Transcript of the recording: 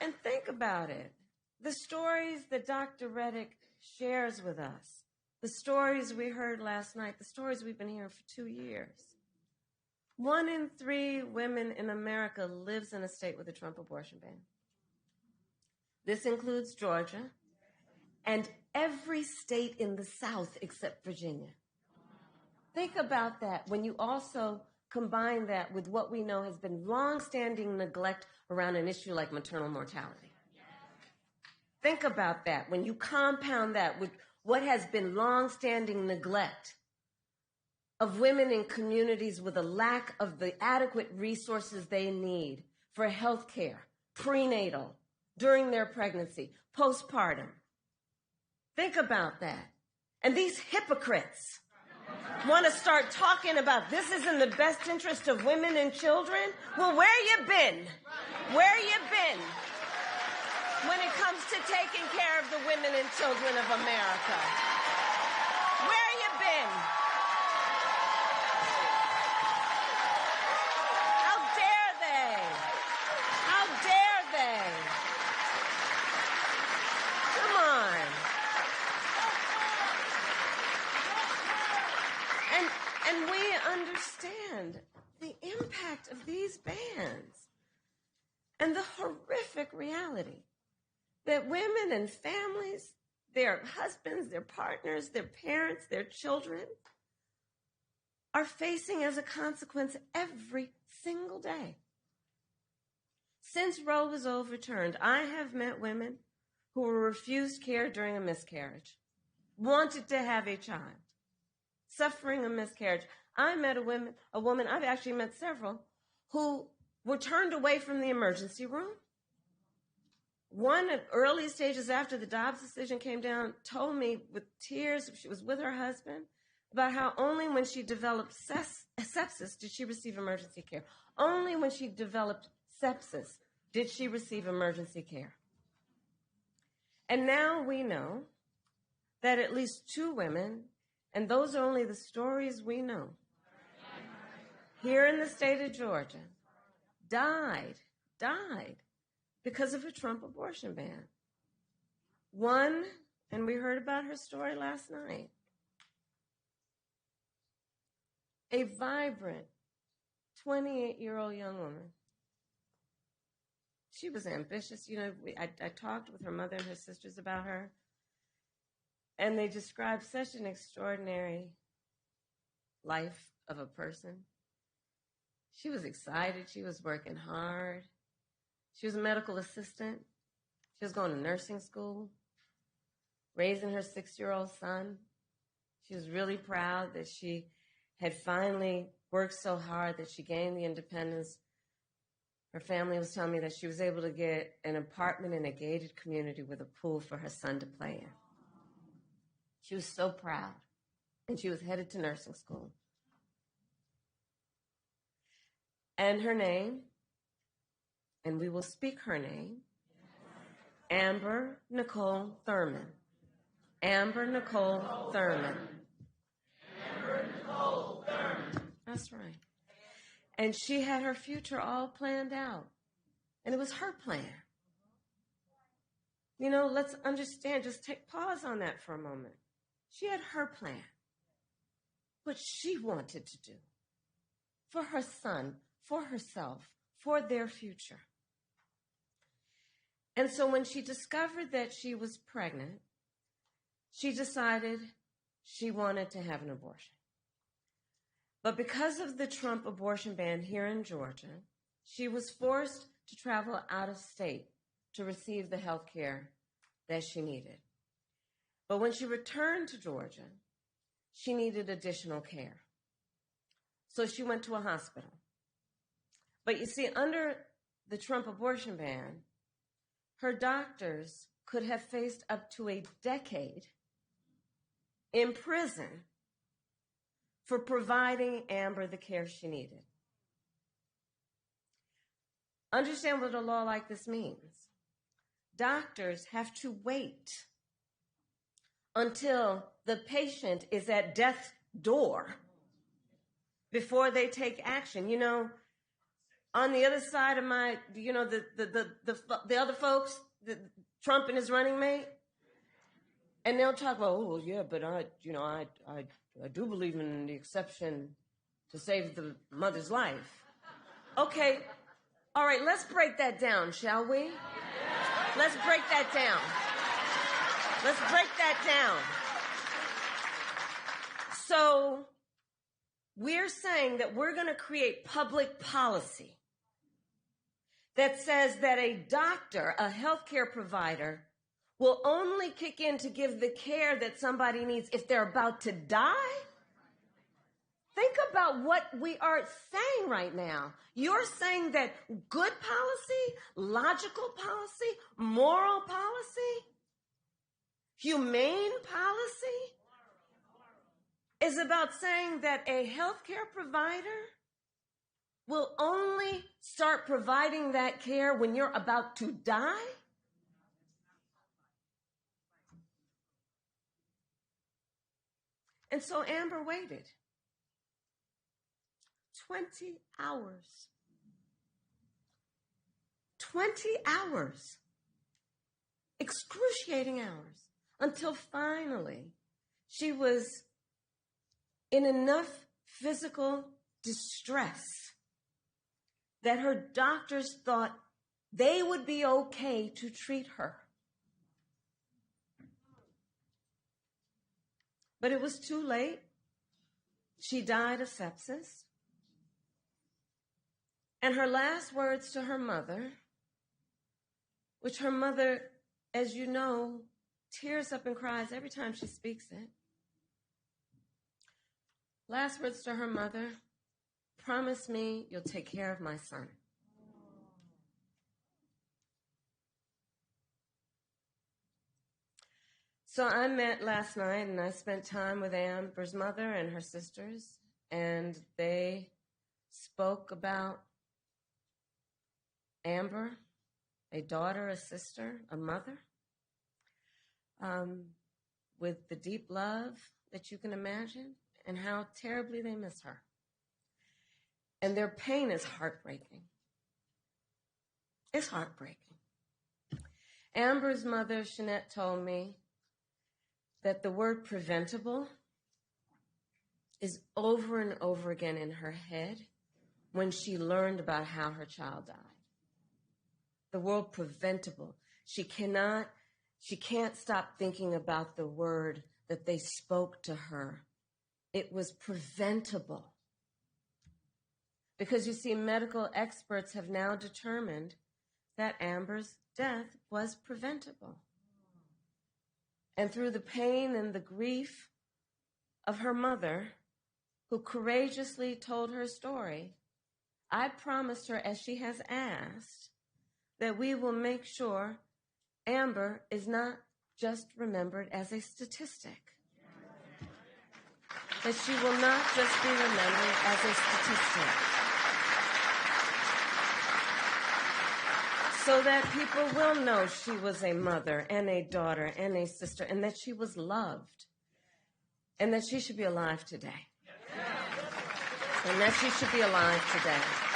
And think about it. The stories that Dr. Reddick shares with us, the stories we heard last night, the stories we've been hearing for 2 years. 1 in 3 women in America lives in a state with a Trump abortion ban. This includes Georgia and every state in the South except Virginia. Think about that when you also combine that with what we know has been longstanding neglect around an issue like maternal mortality. Think about that when you compound that with what has been longstanding neglect of women in communities with a lack of the adequate resources they need for health care, prenatal, during their pregnancy, postpartum. Think about that. And these hypocrites want to start talking about this is in the best interest of women and children. Well, where you been? Where you been when it comes to taking care of the women and children of America? Where you been? How dare they? How dare they? Come on. And we understand the impact of these bans and the horrific reality that women and families, their husbands, their partners, their parents, their children are facing as a consequence every single day. Since Roe was overturned, I have met women who were refused care during a miscarriage, wanted to have a child, suffering a miscarriage. I met a woman, I've actually met several, who were turned away from the emergency room. One at early stages after the Dobbs decision came down told me with tears, she was with her husband, about how only when she developed sepsis did she receive emergency care. Only when she developed sepsis did she receive emergency care. And now we know that at least 2 women, and those are only the stories we know, here in the state of Georgia, died because of a Trump abortion ban. One, and we heard about her story last night, a vibrant 28-year-old young woman. She was ambitious. You know, I talked with her mother and her sisters about her, and they described such an extraordinary life of a person. She was excited. She was working hard. She was a medical assistant. She was going to nursing school, raising her 6-year-old son. She was really proud that she had finally worked so hard that she gained the independence. Her family was telling me that she was able to get an apartment in a gated community with a pool for her son to play in. She was so proud, and she was headed to nursing school. And her name, and we will speak her name, Amber Nicole Thurman. Amber Nicole Thurman. Amber Nicole Thurman. That's right. And she had her future all planned out. And it was her plan. You know, let's understand, just pause on that for a moment. She had her plan. What she wanted to do for her son, for herself, for their future. And so when she discovered that she was pregnant, she decided she wanted to have an abortion. But because of the Trump abortion ban here in Georgia, she was forced to travel out of state to receive the health care that she needed. But when she returned to Georgia, she needed additional care. So she went to a hospital. But you see, under the Trump abortion ban, her doctors could have faced up to a decade in prison for providing Amber the care she needed. Understand what a law like this means. Doctors have to wait until the patient is at death's door before they take action. You know, on the other side of my, the other folks, Trump and his running mate, and they'll talk about, oh yeah, but I do believe in the exception to save the mother's life. Okay, all right, let's break that down, shall we? Let's break that down. Let's break that down. So we're saying that we're going to create public policy that says that a doctor, a healthcare provider, will only kick in to give the care that somebody needs if they're about to die? Think about what we are saying right now. You're saying that good policy, logical policy, moral policy, humane policy is about saying that a healthcare provider will only start providing that care when you're about to die? And so Amber waited 20 hours. 20 hours. Excruciating hours. Until finally she was in enough physical distress that her doctors thought they would be okay to treat her. But it was too late. She died of sepsis. And her last words to her mother, which her mother, as you know, tears up and cries every time she speaks it. Last words to her mother, promise me you'll take care of my son. So I met last night and I spent time with Amber's mother and her sisters, and they spoke about Amber, a daughter, a sister, a mother, with the deep love that you can imagine, and how terribly they miss her. And their pain is heartbreaking. It's heartbreaking. Amber's mother, Shanette, told me that the word preventable is over and over again in her head when she learned about how her child died. The word preventable. She can't stop thinking about the word that they spoke to her. It was preventable. Because you see, medical experts have now determined that Amber's death was preventable. And through the pain and the grief of her mother, who courageously told her story, I promised her, as she has asked, that we will make sure Amber is not just remembered as a statistic. That she will not just be remembered as a statistic. So that people will know she was a mother and a daughter and a sister, and that she was loved, and that she should be alive today. And that she should be alive today.